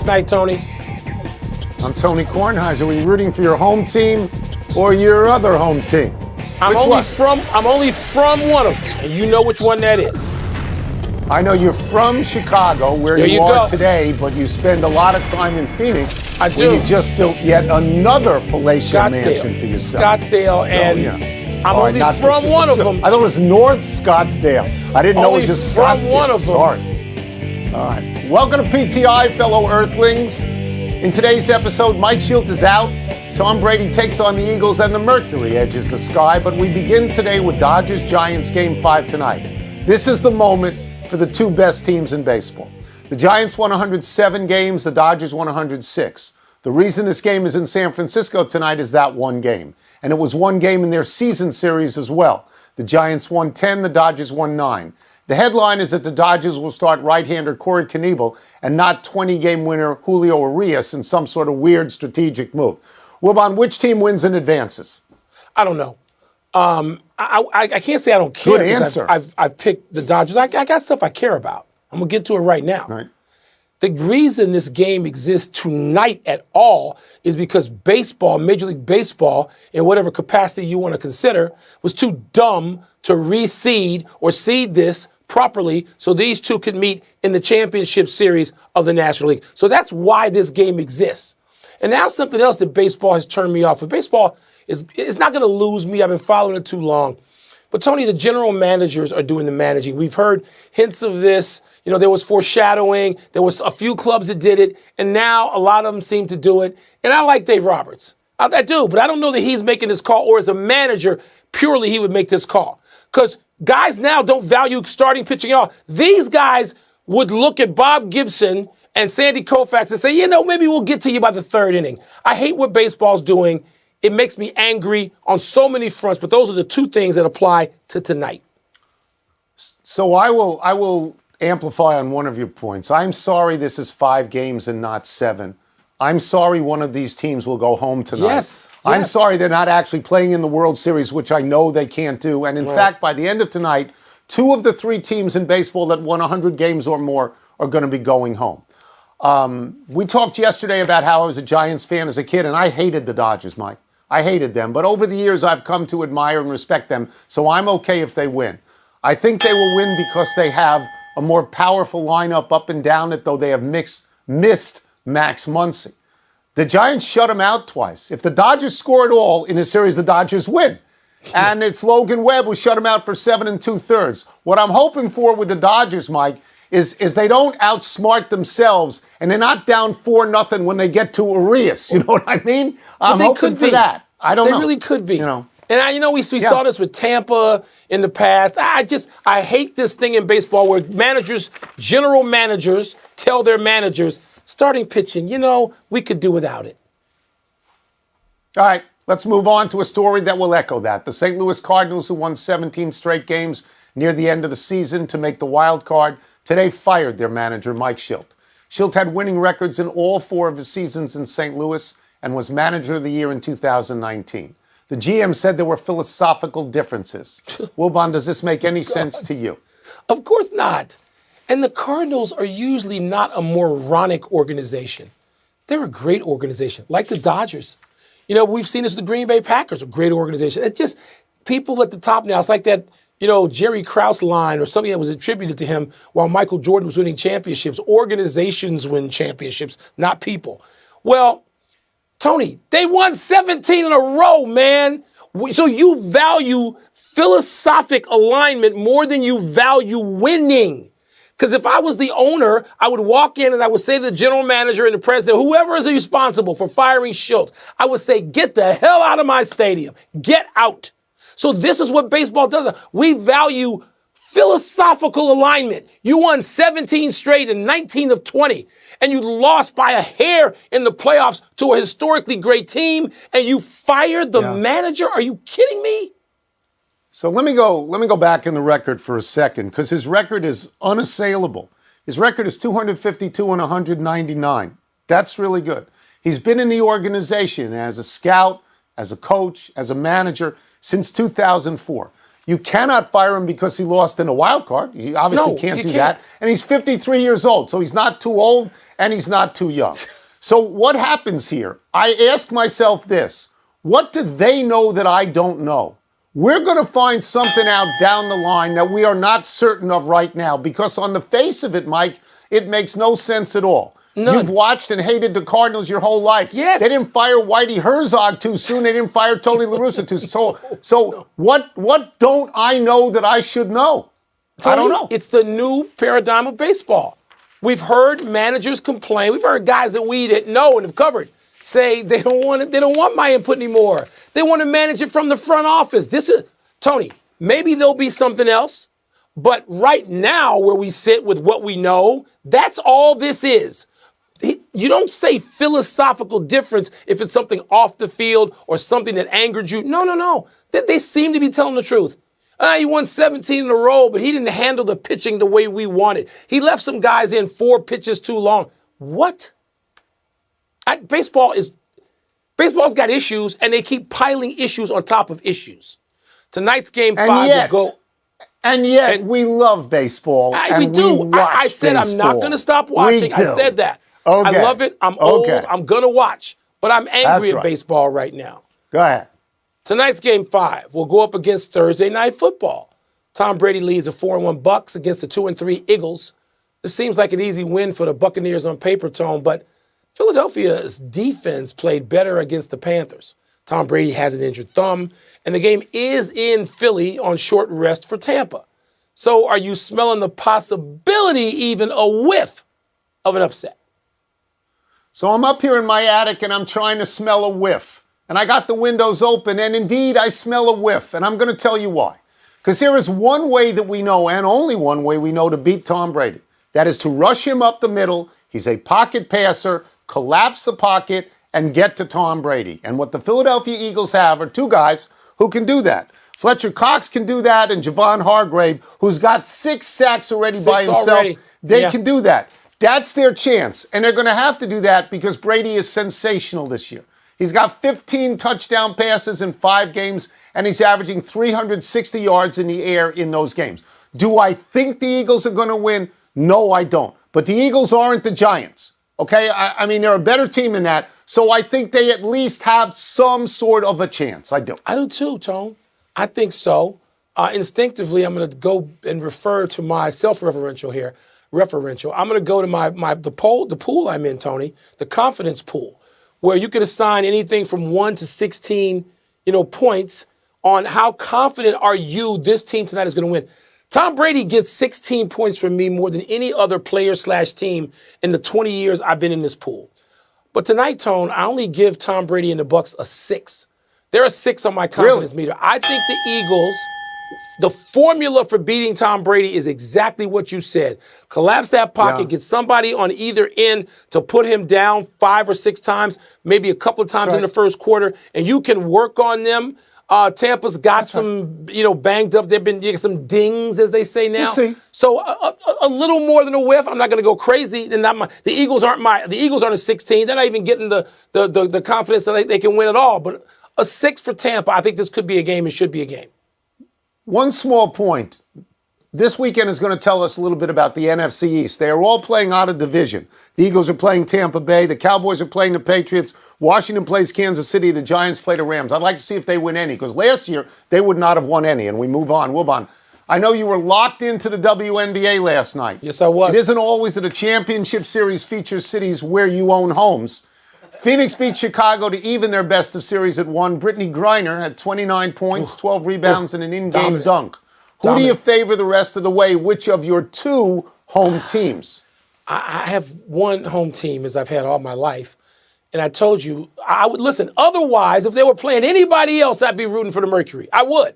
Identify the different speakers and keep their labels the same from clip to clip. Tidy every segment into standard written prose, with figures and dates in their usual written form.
Speaker 1: last night, Tony?
Speaker 2: I'm Tony Kornheiser. Were you rooting for your home team or your other home team?
Speaker 1: I'm only from one of them, and you know which one that is.
Speaker 2: I know you're from Chicago, where you are today, but you spend a lot of time in Phoenix.
Speaker 1: I do.
Speaker 2: Where you just built yet another palatial mansion for yourself.
Speaker 1: Scottsdale, and I'm only from one of them.
Speaker 2: I thought it was North Scottsdale. I didn't know it was just Scottsdale.
Speaker 1: From one of them.
Speaker 2: Sorry. All right. Welcome to PTI, fellow Earthlings. In today's episode, Mike Shildt is out. Tom Brady takes on the Eagles, and the Mercury edges the sky. But we begin today with Dodgers-Giants Game 5 tonight. This is the moment for the two best teams in baseball. The Giants won 107 games, the Dodgers won 106. The reason this game is in San Francisco tonight is that one game. And it was one game in their season series as well. The Giants won 10, the Dodgers won 9. The headline is that the Dodgers will start right-hander Corey Knebel and not 20-game winner Julio Urias in some sort of weird strategic move. Wilbon, which team wins and advances?
Speaker 1: I don't know. I can't say I don't care.
Speaker 2: Good answer.
Speaker 1: I've picked the Dodgers. I got stuff I care about. I'm going to get to it right now.
Speaker 2: Right.
Speaker 1: The reason this game exists tonight at all is because baseball, Major League Baseball, in whatever capacity you want to consider, was too dumb to reseed or seed this properly so these two could meet in the championship series of the National League. So that's why this game exists. And now something else that baseball has turned me off of. Baseball is not going to lose me. I've been following it too long. But, Tony, the general managers are doing the managing. We've heard hints of this. You know, there was foreshadowing. There was a few clubs that did it. And now a lot of them seem to do it. And I like Dave Roberts. I do. But I don't know that he's making this call, or as a manager, purely he would make this call. Because guys now don't value starting pitching at all. These guys would look at Bob Gibson and Sandy Koufax and say, you know, maybe we'll get to you by the third inning. I hate what baseball's doing. It makes me angry on so many fronts, but those are the two things that apply to tonight.
Speaker 2: So I will amplify on one of your points. I'm sorry this is 5 games and not 7. I'm sorry one of these teams will go home tonight.
Speaker 1: Yes.
Speaker 2: I'm sorry they're not actually playing in the World Series, which I know they can't do. And in fact, by the end of tonight, 2 of the 3 teams in baseball that won 100 games or more are going to be going home. We talked yesterday about how I was a Giants fan as a kid, and I hated the Dodgers, Mike. I hated them. But over the years, I've come to admire and respect them, so I'm okay if they win. I think they will win because they have a more powerful lineup up and down it, though they have missed Max Muncy. The Giants shut him out twice. If the Dodgers score at all in a series, the Dodgers win. And it's Logan Webb who shut him out for 7 2/3. What I'm hoping for with the Dodgers, Mike, is they don't outsmart themselves and they're not down 4-0 when they get to Urias. You know what I mean? I'm hoping for that. I don't know.
Speaker 1: They really could be.
Speaker 2: You know.
Speaker 1: And we saw this with Tampa in the past. I hate this thing in baseball where general managers tell their managers, starting pitching, we could do without it.
Speaker 2: All right, let's move on to a story that will echo that. The St. Louis Cardinals, who won 17 straight games near the end of the season to make the wild card, today fired their manager, Mike Shildt. Shildt had winning records in all 4 of his seasons in St. Louis and was manager of the year in 2019. The GM said there were philosophical differences. Wilbon, does this make any sense to you?
Speaker 1: Of course not. And the Cardinals are usually not a moronic organization. They're a great organization, like the Dodgers. We've seen this with the Green Bay Packers, a great organization. It's just people at the top now. It's like that, Jerry Krause line or something that was attributed to him while Michael Jordan was winning championships. Organizations win championships, not people. Well, Tony, they won 17 in a row, man. So you value philosophic alignment more than you value winning. Because if I was the owner, I would walk in and I would say to the general manager and the president, whoever is responsible for firing Shildt, I would say, get the hell out of my stadium. Get out. So this is what baseball does. We value philosophical alignment. You won 17 straight and 19 of 20. And you lost by a hair in the playoffs to a historically great team, and you fired the manager? Are you kidding me?
Speaker 2: So let me go back in the record for a second, because his record is unassailable. His record is 252 and 199. That's really good. He's been in the organization as a scout, as a coach, as a manager since 2004. You cannot fire him because he lost in a wild card. You obviously can't do that. And he's 53 years old, so he's not too old. and he's not too young. So what happens here? I ask myself this. What do they know that I don't know? We're going to find something out down the line that we are not certain of right now, because on the face of it, Mike, it makes no sense at all.
Speaker 1: None.
Speaker 2: You've watched and hated the Cardinals your whole life.
Speaker 1: Yes.
Speaker 2: They didn't fire Whitey Herzog too soon. They didn't fire Tony La Russa too soon. So what don't I know that I should know?
Speaker 1: Tony,
Speaker 2: I don't know.
Speaker 1: It's the new paradigm of baseball. We've heard managers complain. We've heard guys that we didn't know and have covered say they don't want my input anymore. They want to manage it from the front office. This is Tony, maybe there'll be something else, but right now where we sit with what we know, that's all this is. You don't say philosophical difference if it's something off the field or something that angered you. No. They seem to be telling the truth. He won 17 in a row, but he didn't handle the pitching the way we wanted. He left some guys in 4 pitches too long. What? Baseball's got issues, and they keep piling issues on top of issues. Tonight's game 5 will go.
Speaker 2: And yet we love baseball.
Speaker 1: We do. I said baseball. I'm not going to stop watching. I said that. Okay. I love it. I'm old. I'm going to watch. But I'm angry at baseball right now.
Speaker 2: Go ahead.
Speaker 1: Tonight's game 5 will go up against Thursday Night Football. Tom Brady leads the 4-1 Bucs against the 2-3 Eagles. This seems like an easy win for the Buccaneers on paper, Tone, but Philadelphia's defense played better against the Panthers. Tom Brady has an injured thumb, and the game is in Philly on short rest for Tampa. So are you smelling the possibility, even a whiff, of an upset?
Speaker 2: So I'm up here in my attic, and I'm trying to smell a whiff. And I got the windows open, and indeed, I smell a whiff. And I'm going to tell you why. Because there is one way that we know, and only one way we know, to beat Tom Brady. That is to rush him up the middle. He's a pocket passer. Collapse the pocket and get to Tom Brady. And what the Philadelphia Eagles have are 2 guys who can do that. Fletcher Cox can do that, and Javon Hargrave, who's got 6 sacks already by himself. They can do that. That's their chance. And they're going to have to do that because Brady is sensational this year. He's got 15 touchdown passes in 5 games, and he's averaging 360 yards in the air in those games. Do I think the Eagles are going to win? No, I don't. But the Eagles aren't the Giants. Okay, I mean, they're a better team than that, so I think they at least have some sort of a chance. I do.
Speaker 1: I do too, Tone. I think so. Instinctively, I'm going to go and refer to my self-referential here. I'm going to go to the pool I'm in, Tony, the confidence pool, where you can assign anything from 1 to 16, points on how confident are you this team tonight is going to win. Tom Brady gets 16 points from me more than any other player/team in the 20 years I've been in this pool. But tonight, Tone, I only give Tom Brady and the Bucs a 6. They're a 6 on my confidence meter. I think the Eagles, the formula for beating Tom Brady is exactly what you said. Collapse that pocket, get somebody on either end to put him down 5 or 6 times, maybe a couple of times in the first quarter, and you can work on them. Tampa's got banged up. They've been getting some dings, as they say now.
Speaker 2: We'll see.
Speaker 1: So a little more than a whiff. I'm not going to go crazy. The Eagles aren't a 16. They're not even getting the confidence that they can win at all. But a 6 for Tampa. I think this could be a game. It should be a game.
Speaker 2: One small point. This weekend is going to tell us a little bit about the NFC East. They are all playing out of division. The Eagles are playing Tampa Bay. The Cowboys are playing the Patriots. Washington plays Kansas City. The Giants play the Rams. I'd like to see if they win any, because last year they would not have won any. And we move on. Wilbon, I know you were locked into the WNBA last night.
Speaker 1: Yes, I was.
Speaker 2: It isn't always that a championship series features cities where you own homes. Phoenix beat Chicago to even their best of series at 1. Brittany Griner had 29 points, 12 rebounds, and an in-game dunk. Who do you favor the rest of the way? Which of your 2 home teams?
Speaker 1: I have one home team, as I've had all my life. And I told you, I would listen. Otherwise, if they were playing anybody else, I'd be rooting for the Mercury. I would.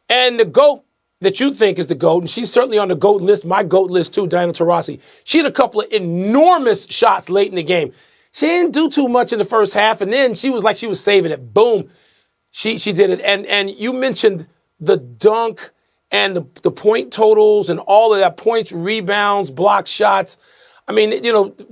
Speaker 1: And the GOAT that you think is the GOAT, and she's certainly on the GOAT list, my GOAT list too, Diana Taurasi. She had a couple of enormous shots late in the game. She didn't do too much in the first half, and then she was like she was saving it. Boom. She did it. And you mentioned the dunk and the point totals and all of that, points, rebounds, block shots. I mean,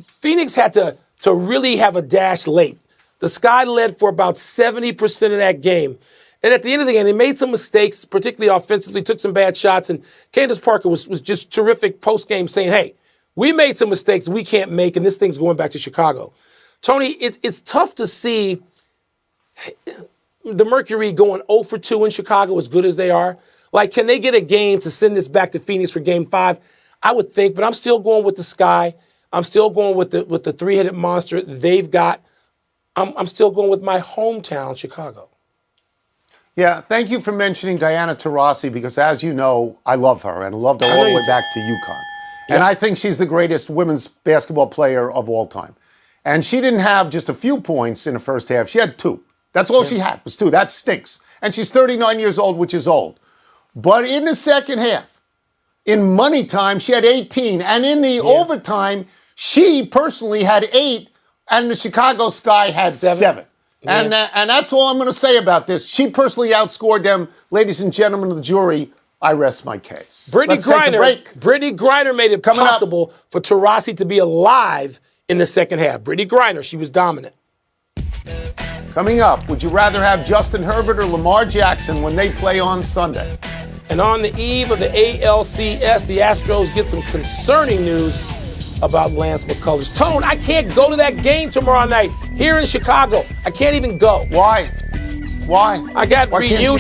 Speaker 1: Phoenix had to really have a dash late. The Sky led for about 70% of that game. And at the end of the game, they made some mistakes, particularly offensively, took some bad shots. And Candace Parker was just terrific post-game saying, hey, We made some mistakes we can't make, and this thing's going back to Chicago. Tony, it's tough to see the Mercury going 0 for 2 in Chicago as good as they are. Like, can they get a game to send this back to Phoenix for Game 5? I would think, but I'm still going with the Sky. I'm still going with the three-headed monster they've got. I'm still going with my hometown, Chicago.
Speaker 2: Yeah, thank you for mentioning Diana Taurasi because, as you know, I love her and loved her all the way back to UConn. And I think she's the greatest women's basketball player of all time. And she didn't have just a few points in the first half. She had 2. That's all she had was 2. That stinks. And she's 39 years old, which is old. But in the second half, in money time, she had 18. And in the overtime, she personally had 8. And the Chicago Sky had 7. Yeah. And that's all I'm going to say about this. She personally outscored them. Ladies and gentlemen of the jury, I rest my case.
Speaker 1: Brittany Griner made it possible for Taurasi to be alive in the second half. Brittany Griner, she was dominant.
Speaker 2: Coming up, would you rather have Justin Herbert or Lamar Jackson when they play on Sunday?
Speaker 1: And on the eve of the ALCS, the Astros get some concerning news about Lance McCullers. Tone, I can't go to that game tomorrow night here in Chicago. I can't even go.
Speaker 2: Why?
Speaker 1: I got reunion.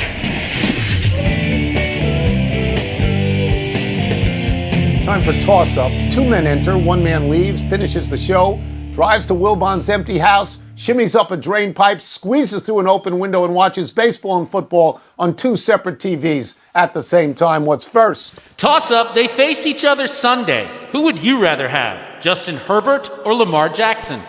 Speaker 2: Time for toss-up. 2 men enter, 1 man leaves, finishes the show, drives to Wilbon's empty house, shimmies up a drain pipe, squeezes through an open window, and watches baseball and football on 2 separate TVs at the same time. What's first?
Speaker 3: Toss-up, they face each other Sunday. Who would you rather have, Justin Herbert or Lamar Jackson?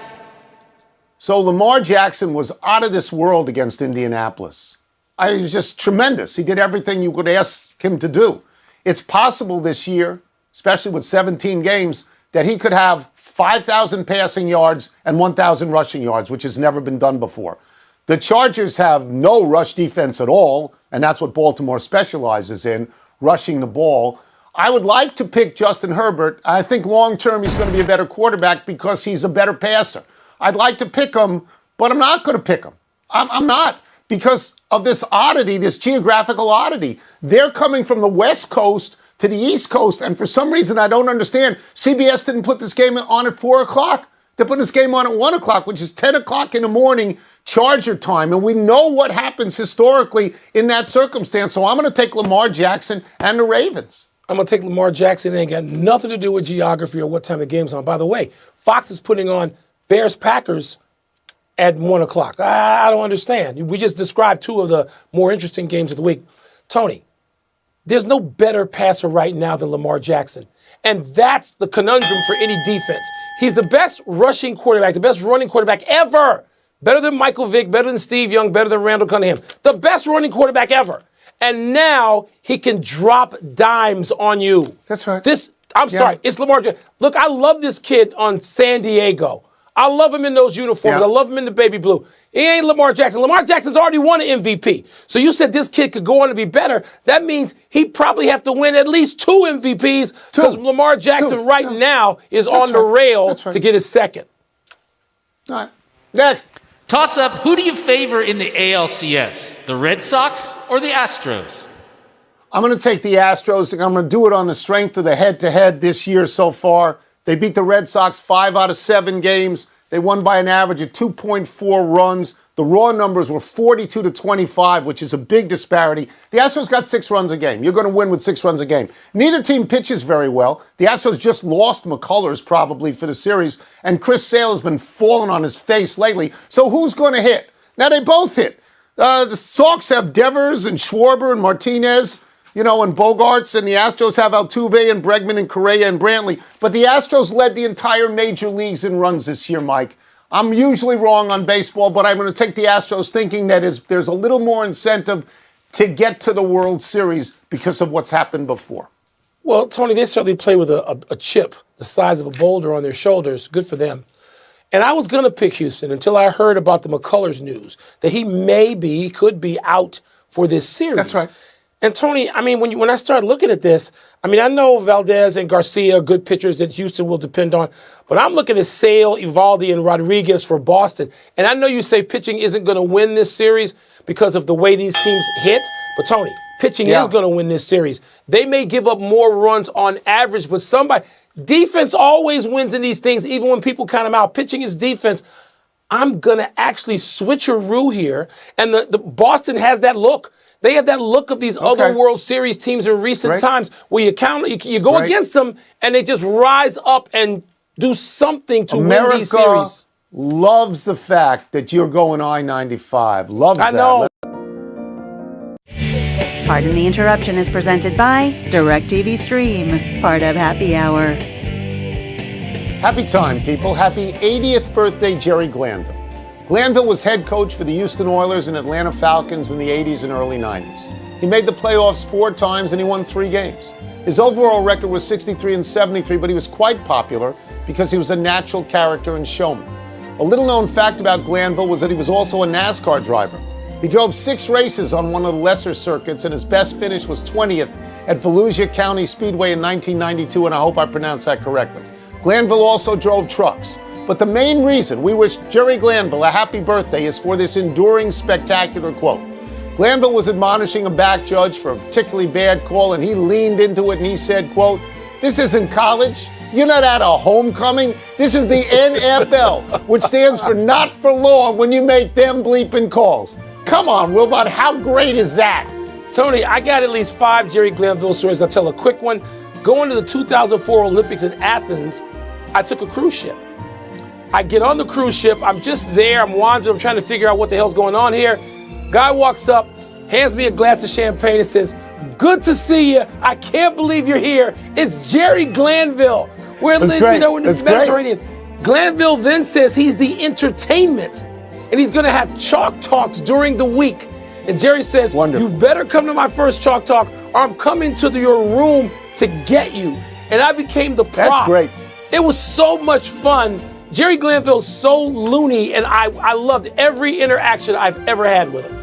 Speaker 2: So Lamar Jackson was out of this world against Indianapolis. He was just tremendous. He did everything you could ask him to do. It's possible this year, especially with 17 games, that he could have 5,000 passing yards and 1,000 rushing yards, which has never been done before. The Chargers have no rush defense at all, and that's what Baltimore specializes in, rushing the ball. I would like to pick Justin Herbert. I think long-term he's going to be a better quarterback because he's a better passer. I'd like to pick him, but I'm not going to pick him. I'm not, because of this oddity, this geographical oddity. They're coming from the West Coast to the East Coast, and for some reason I don't understand, CBS didn't put this game on at 4 o'clock. They put this game on at 1 o'clock, which is 10 o'clock in the morning Charger time, and we know what happens historically in that circumstance, so I'm going to take Lamar Jackson and the Ravens. I'm
Speaker 1: going to take Lamar Jackson. It ain't got nothing to do with geography or what time the game's on. By the way, Fox is putting on Bears-Packers at 1 o'clock. I don't understand. We just described 2 of the more interesting games of the week. Tony, there's no better passer right now than Lamar Jackson. And that's the conundrum for any defense. He's the best rushing quarterback, the best running quarterback ever. Better than Michael Vick, better than Steve Young, better than Randall Cunningham. The best running quarterback ever. And now he can drop dimes on you.
Speaker 2: That's right.
Speaker 1: Sorry, it's Lamar Jackson. Look, I love this kid on San Diego. I love him in those uniforms.
Speaker 2: Yeah.
Speaker 1: I love him in the baby blue. He ain't Lamar Jackson. Lamar Jackson's already won an MVP. So you said this kid could go on to be better. That means he probably have to win at least 2 MVPs because Lamar Jackson now is on the rail to get his second.
Speaker 2: All right. Next.
Speaker 3: Toss-up, who do you favor in the ALCS? The Red Sox or the Astros?
Speaker 2: I'm going to take the Astros, and I'm going to do it on the strength of the head-to-head this year so far. They beat the Red Sox 5 out of 7 games. They won by an average of 2.4 runs. The raw numbers were 42-25, which is a big disparity. The Astros got 6 runs a game. You're going to win with 6 runs a game. Neither team pitches very well. The Astros just lost McCullers probably for the series, and Chris Sale has been falling on his face lately. So who's going to hit? Now, they both hit. The Sox have Devers and Schwarber and Martinez, and Bogarts, and the Astros have Altuve and Bregman and Correa and Brantley. But the Astros led the entire major leagues in runs this year, Mike. I'm usually wrong on baseball, but I'm going to take the Astros thinking that there's a little more incentive to get to the World Series because of what's happened before.
Speaker 1: Well, Tony, they certainly play with a chip the size of a boulder on their shoulders. Good for them. And I was going to pick Houston until I heard about the McCullers news, that he could be out for this series.
Speaker 2: That's right.
Speaker 1: And Tony, when I started looking at this, I know Valdez and Garcia are good pitchers that Houston will depend on, but I'm looking at Sale, Eovaldi, and Rodriguez for Boston. And I know you say pitching isn't going to win this series because of the way these teams hit, but Tony, pitching is going to win this series. They may give up more runs on average, but Defense always wins in these things, even when people count them out. Pitching is defense. I'm going to actually switcheroo here. And the Boston has that look. They have that look of these other World Series teams in recent times where you go against them and they just rise up and do something to win these series.
Speaker 2: Loves the fact that you're going I-95. Loves that.
Speaker 1: I know.
Speaker 4: Pardon the Interruption is presented by DirecTV Stream, part of Happy Hour.
Speaker 2: Happy time, people. Happy 80th birthday, Jerry Glanville. Glanville was head coach for the Houston Oilers and Atlanta Falcons in the 80s and early 90s. He made the playoffs 4 times and he won 3 games. His overall record was 63-73, but he was quite popular because he was a natural character and showman. A little-known fact about Glanville was that he was also a NASCAR driver. He drove 6 races on one of the lesser circuits, and his best finish was 20th at Volusia County Speedway in 1992, and I hope I pronounced that correctly. Glanville also drove trucks. But the main reason we wish Jerry Glanville a happy birthday is for this enduring, spectacular quote. Glanville was admonishing a back judge for a particularly bad call, and he leaned into it and he said, quote, "This isn't college. You're not at a homecoming. This is the NFL, which stands for not for long when you make them bleeping calls." Come on, Wilbon, how great is that?
Speaker 1: Tony, I got at least 5 Jerry Glanville stories. I'll tell a quick one. Going to the 2004 Olympics in Athens, I took a cruise ship. I get on the cruise ship. I'm just there. I'm wandering. I'm trying to figure out what the hell's going on here. Guy walks up, hands me a glass of champagne and says, "Good to see you. I can't believe you're here. It's Jerry Glanville. We're in the Mediterranean." Glanville then says he's the entertainment and he's going to have chalk talks during the week. And Jerry says, "You better come to my first chalk talk or I'm coming to your room to get you." And I became the prop.
Speaker 2: That's great.
Speaker 1: It was so much fun. Jerry Glanville's so loony, and I loved every interaction I've ever had with him.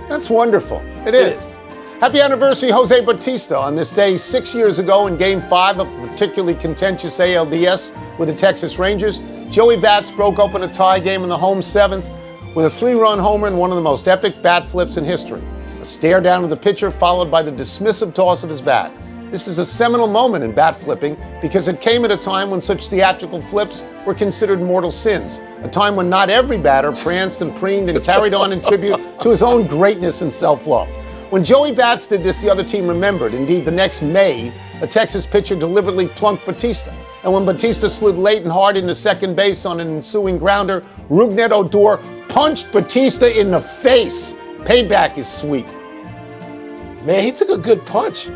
Speaker 2: That's wonderful. It is. Happy anniversary, Jose Bautista. On this day 6 years ago in Game 5 of a particularly contentious ALDS with the Texas Rangers, Joey Bats broke open a tie game in the home 7th with a 3-run homer and one of the most epic bat flips in history. A stare down of the pitcher followed by the dismissive toss of his bat. This is a seminal moment in bat flipping because it came at a time when such theatrical flips were considered mortal sins, a time when not every batter pranced and preened and carried on in tribute to his own greatness and self-love. When Joey Bats did this, the other team remembered. Indeed, the next May, a Texas pitcher deliberately plunked Bautista. And when Bautista slid late and hard into second base on an ensuing grounder, Rougned Odor punched Bautista in the face. Payback is sweet.
Speaker 1: Man, he took a good punch.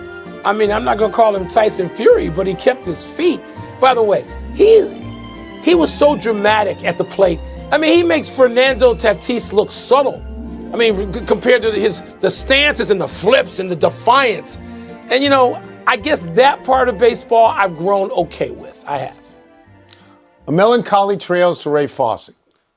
Speaker 1: I mean, I'm not going to call him Tyson Fury, but he kept his feet. By the way, he was so dramatic at the plate. I mean, he makes Fernando Tatis look subtle. I mean, compared to the stances and the flips and the defiance. And, you know, I guess that part of baseball I've grown okay with. I have.
Speaker 2: A melancholy trails to Ray Fosse.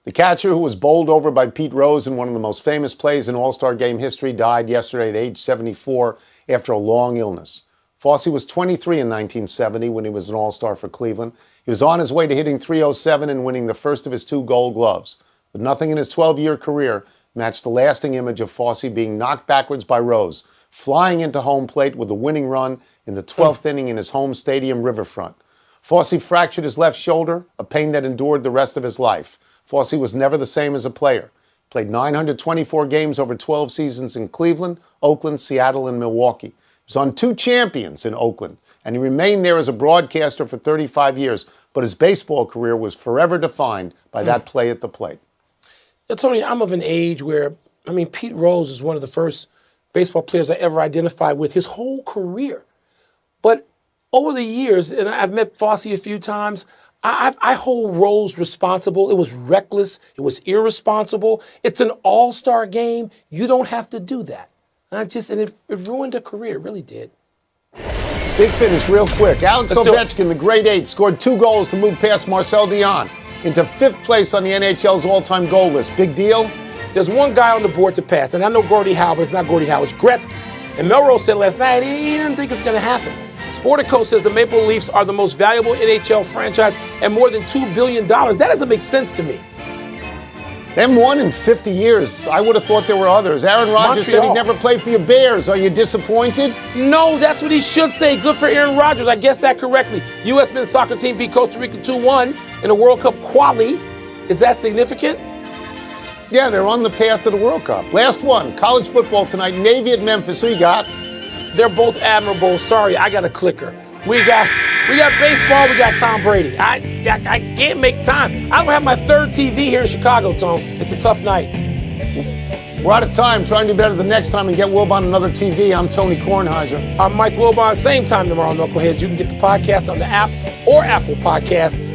Speaker 2: The catcher who was bowled over by Pete Rose in one of the most famous plays in All-Star Game history died yesterday at age 74 after a long illness. Fosse was 23 in 1970 when he was an All-Star for Cleveland. He was on his way to hitting .307 and winning the first of his 2 Gold Gloves. But nothing in his 12-year career matched the lasting image of Fosse being knocked backwards by Rose, flying into home plate with a winning run in the 12th inning in his home stadium, Riverfront. Fosse fractured his left shoulder, a pain that endured the rest of his life. Fosse was never the same as a player. Played 924 games over 12 seasons in Cleveland, Oakland, Seattle, and Milwaukee. He was on 2 champions in Oakland, and he remained there as a broadcaster for 35 years, but his baseball career was forever defined by that play at the plate.
Speaker 1: Yeah, Tony, I'm of an age where, I mean, Pete Rose is one of the first baseball players I ever identified with his whole career. But over the years, and I've met Fosse a few times, I hold Rose responsible. It was reckless. It was irresponsible. It's an all-star game. You don't have to do that. And it ruined a career. It really did.
Speaker 2: Big finish real quick. Alex Ovechkin, the great 8, scored 2 goals to move past Marcel Dion into 5th place on the NHL's all-time goal list. Big deal?
Speaker 1: There's one guy on the board to pass, and I know Gordie Howe, but it's not Gordie Howe. It's Gretzky. And Melrose said last night he didn't think it's going to happen. Sportico says the Maple Leafs are the most valuable NHL franchise and more than $2 billion. That doesn't make sense to me.
Speaker 2: They haven't won in 50 years. I would have thought there were others. Aaron Rodgers said he'd
Speaker 1: Montreal.
Speaker 2: never play for your Bears. Are you disappointed?
Speaker 1: No, that's what he should say. Good for Aaron Rodgers. I guessed that correctly. U.S. men's soccer team beat Costa Rica 2-1 in a World Cup quali. Is that significant?
Speaker 2: Yeah, they're on the path to the World Cup. Last one, college football tonight. Navy at Memphis. Who you got?
Speaker 1: They're both admirable. Sorry, I got a clicker. We got baseball. We got Tom Brady. I can't make time. I don't have my third TV here in Chicago, Tom. It's a tough night.
Speaker 2: We're out of time. Try and do better the next time and get Wilbon another TV. I'm Tony Kornheiser.
Speaker 1: I'm Mike Wilbon. Same time tomorrow, Knuckleheads. You can get the podcast on the app or Apple Podcast.